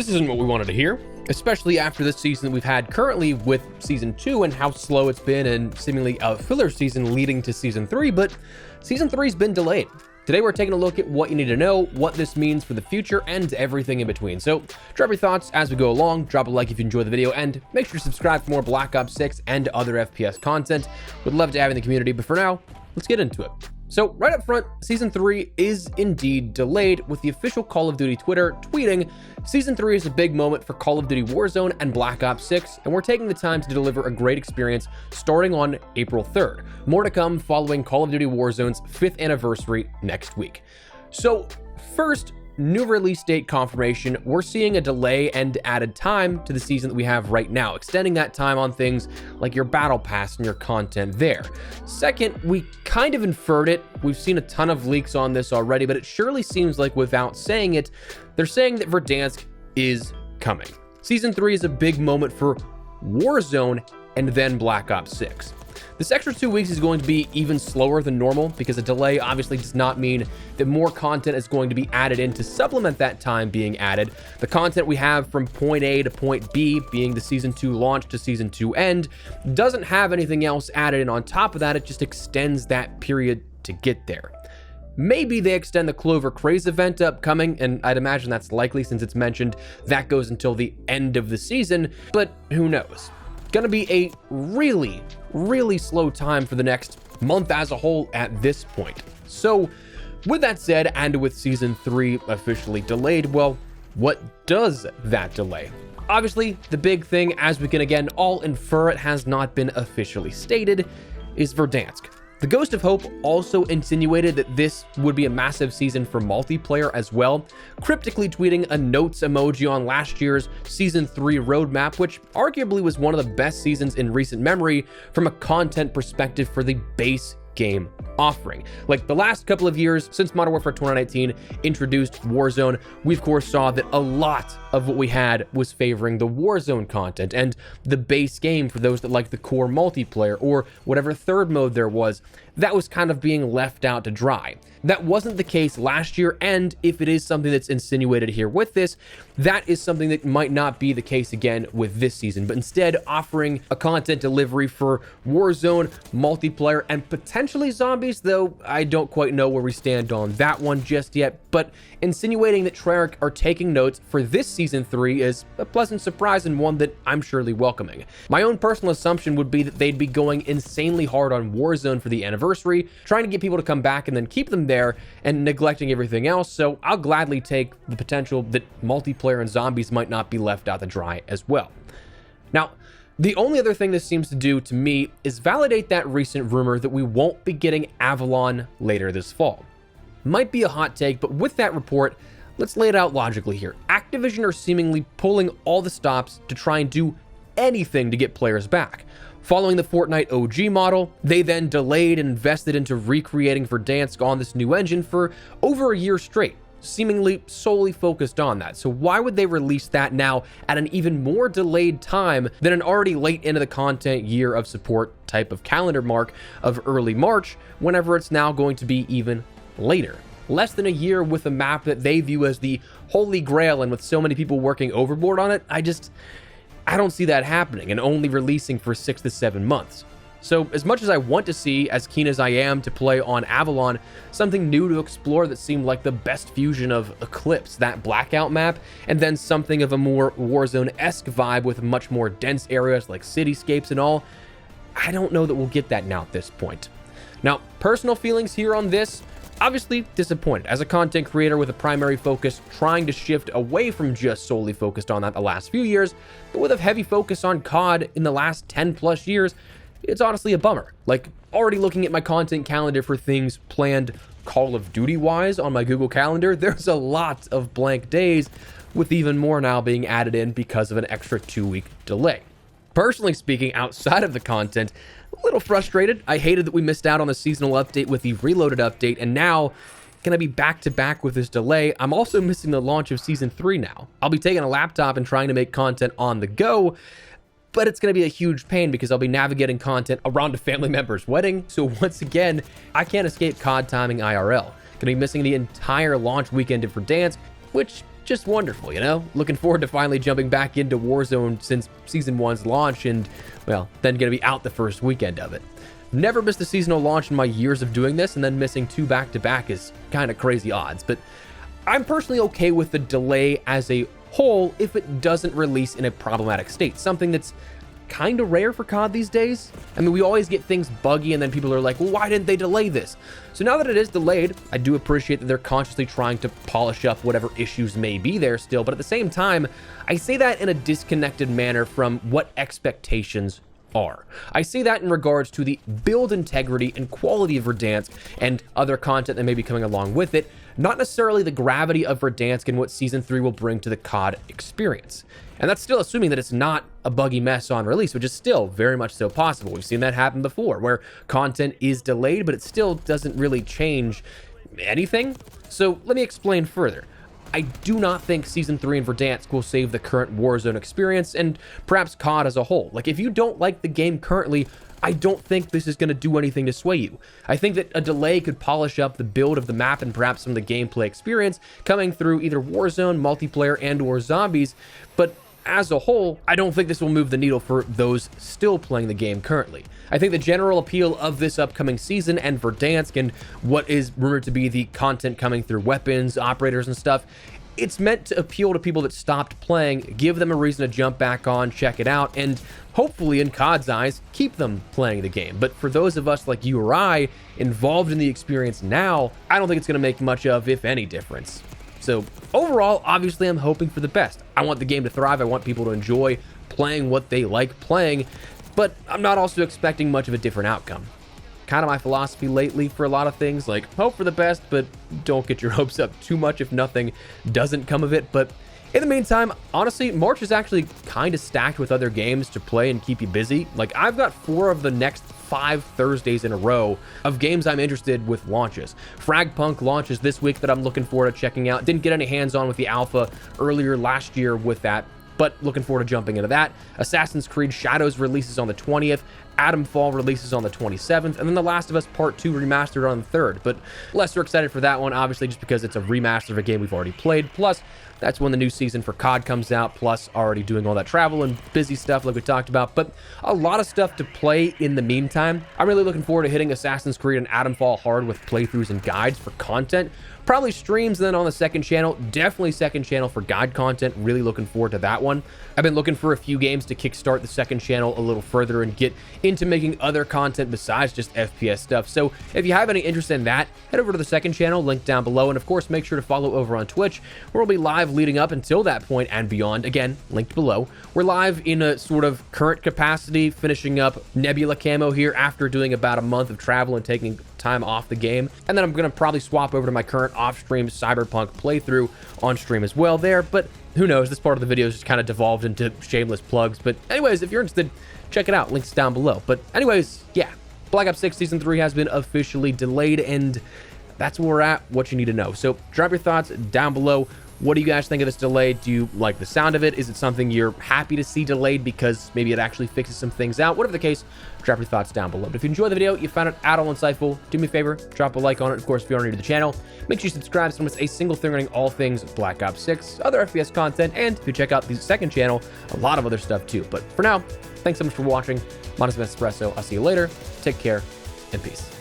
This isn't what we wanted to hear, especially after this season that we've had currently with Season 2 and how slow it's been and seemingly a filler season leading to Season 3, but Season 3's been delayed. Today we're taking a look at what you need to know, what this means for the future, and everything in between. So drop your thoughts as we go along, drop a like if you enjoy the video, and make sure to subscribe for more Black Ops 6 and other FPS content. Would love to have you in the community, but for now, let's get into it. So right up front, Season 3 is indeed delayed, with the official Call of Duty Twitter tweeting, Season 3 is a big moment for Call of Duty Warzone and Black Ops 6, and we're taking the time to deliver a great experience starting on April 3rd. More to come following Call of Duty Warzone's 5th anniversary next week. So first, new release date confirmation, we're seeing a delay and added time to the season that we have right now, extending that time on things like your battle pass and your content there. Second, we kind of inferred it. We've seen a ton of leaks on this already, but it surely seems like without saying it, they're saying that Verdansk is coming. Season 3 is a big moment for Warzone and then Black Ops 6. This extra 2 weeks is going to be even slower than normal because a delay obviously does not mean that more content is going to be added in to supplement that time being added. The content we have from point A to point B, being the Season 2 launch to Season 2 end, doesn't have anything else added in on top of that. It just extends that period to get there. Maybe they extend the Clover Craze event upcoming, and I'd imagine that's likely since it's mentioned that goes until the end of the season, but who knows? Gonna be a really slow time for the next month as a whole at this point. So with that said, and with Season 3 officially delayed, well, what does that delay? Obviously, the big thing, as we can again all infer it has not been officially stated, is Verdansk. The Ghost of Hope also insinuated that this would be a massive season for multiplayer as well, cryptically tweeting a notes emoji on last year's Season 3 roadmap, which arguably was one of the best seasons in recent memory from a content perspective for the base game offering. Like the last couple of years since Modern Warfare 2019 introduced Warzone, we of course saw that a lot of what we had was favoring the Warzone content and the base game for those that like the core multiplayer or whatever third mode there was, that was kind of being left out to dry. That wasn't the case last year, and if it is something that's insinuated here with this, that is something that might not be the case again with this season, but instead offering a content delivery for Warzone, multiplayer, and potentially zombies, though I don't quite know where we stand on that one just yet, but insinuating that Treyarch are taking notes for this Season 3 is a pleasant surprise and one that I'm surely welcoming. My own personal assumption would be that they'd be going insanely hard on Warzone for the anniversary, trying to get people to come back and then keep them there and neglecting everything else, so I'll gladly take the potential that multiplayer and zombies might not be left out to dry as well. Now, the only other thing this seems to do to me is validate that recent rumor that we won't be getting Avalon later this fall. Might be a hot take, but with that report, let's lay it out logically here. Activision are seemingly pulling all the stops to try and do anything to get players back. Following the Fortnite OG model, they then delayed and invested into recreating Verdansk on this new engine for over a year straight, seemingly solely focused on that. So why would they release that now at an even more delayed time than an already late into the content year of support type of calendar mark of early March, whenever it's now going to be even later? Less than a year with a map that they view as the holy grail, and with so many people working overboard on it, I don't see that happening and only releasing for 6 to 7 months. So as much as I want to see, as keen as I am to play on Avalon, something new to explore that seemed like the best fusion of Eclipse, that Blackout map, and then something of a more Warzone-esque vibe with much more dense areas like cityscapes and all, I don't know that we'll get that now at this point. Now, personal feelings here on this, obviously disappointed. As a content creator with a primary focus trying to shift away from just solely focused on that the last few years, but with a heavy focus on COD in the last 10 plus years, it's honestly a bummer. Like, already looking at my content calendar for things planned Call of Duty wise on my Google Calendar, there's a lot of blank days, with even more now being added in because of an extra 2-week delay. Personally speaking, outside of the content, a little frustrated. I hated that we missed out on the seasonal update with the Reloaded update, and now gonna be back to back with this delay. I'm also missing the launch of Season 3 now. I'll be taking a laptop and trying to make content on the go, but it's gonna be a huge pain because I'll be navigating content around a family member's wedding. So once again, I can't escape COD timing IRL. Gonna be missing the entire launch weekend of Verdansk, which just wonderful, you know? Looking forward to finally jumping back into Warzone since Season 1's launch and, well, then gonna be out the first weekend of it. Never missed a seasonal launch in my years of doing this, and then missing 2 back-to-back is kind of crazy odds, but I'm personally okay with the delay as a whole if it doesn't release in a problematic state, something that's kind of rare for COD these days. I mean, we always get things buggy and then people are like, well, why didn't they delay this? So now that it is delayed, I do appreciate that they're consciously trying to polish up whatever issues may be there still, but at the same time, I say that in a disconnected manner from what expectations are. I say that in regards to the build integrity and quality of Verdansk and other content that may be coming along with it, not necessarily the gravity of Verdansk and what Season 3 will bring to the COD experience. And that's still assuming that it's not a buggy mess on release, which is still very much so possible. We've seen that happen before, where content is delayed, but it still doesn't really change anything. So let me explain further. I do not think Season 3 and Verdansk will save the current Warzone experience, and perhaps COD as a whole. Like, if you don't like the game currently, I don't think this is going to do anything to sway you. I think that a delay could polish up the build of the map and perhaps some of the gameplay experience coming through either Warzone, multiplayer, and or zombies, but as a whole, I don't think this will move the needle for those still playing the game currently. I think the general appeal of this upcoming season and Verdansk and what is rumored to be the content coming through weapons, operators, and stuff, it's meant to appeal to people that stopped playing, give them a reason to jump back on, check it out, and hopefully, in COD's eyes, keep them playing the game. But for those of us like you or I, involved in the experience now, I don't think it's going to make much of, if any, difference. So overall, obviously, I'm hoping for the best. I want the game to thrive. I want people to enjoy playing what they like playing, but I'm not also expecting much of a different outcome. Kind of my philosophy lately for a lot of things, like hope for the best, but don't get your hopes up too much if nothing doesn't come of it. But in the meantime, honestly, March is actually kind of stacked with other games to play and keep you busy. Like, I've got 4 of the next 5 Thursdays in a row of games I'm interested with launches. Fragpunk launches this week that I'm looking forward to checking out. Didn't get any hands-on with the alpha earlier last year with that, but looking forward to jumping into that. Assassin's Creed Shadows releases on the 20th. Atomfall releases on the 27th, and then The Last of Us Part 2 remastered on the 3rd, but lesser excited for that one, obviously, just because it's a remaster of a game we've already played, plus that's when the new season for COD comes out, plus already doing all that travel and busy stuff like we talked about, but a lot of stuff to play in the meantime. I'm really looking forward to hitting Assassin's Creed and Atomfall hard with playthroughs and guides for content. Probably streams then on the second channel, definitely second channel for guide content, really looking forward to that one. I've been looking for a few games to kickstart the second channel a little further and get into making other content besides just FPS stuff. So if you have any interest in that, head over to the second channel, link down below, and of course make sure to follow over on Twitch, where we'll be live leading up until that point and beyond. Again, linked below. We're live in a sort of current capacity, finishing up Nebula camo here after doing about a month of travel and taking time off the game, and then I'm gonna probably swap over to my current off-stream Cyberpunk playthrough on stream as well there, but who knows, this part of the video is just kind of devolved into shameless plugs. But anyways, if you're interested, check it out, links down below. But anyways, yeah, Black Ops 6 Season 3 has been officially delayed, and that's where we're at, what you need to know. So drop your thoughts down below. What do you guys think of this delay? Do you like the sound of it? Is it something you're happy to see delayed because maybe it actually fixes some things out? Whatever the case, drop your thoughts down below. But if you enjoyed the video, you found it at all insightful, do me a favor, drop a like on it. Of course, if you're new to the channel, make sure you subscribe so you don't miss a single thing running all things Black Ops 6, other FPS content, and if you check out the second channel, a lot of other stuff too. But for now, thanks so much for watching. My name is Espresso. I'll see you later. Take care and peace.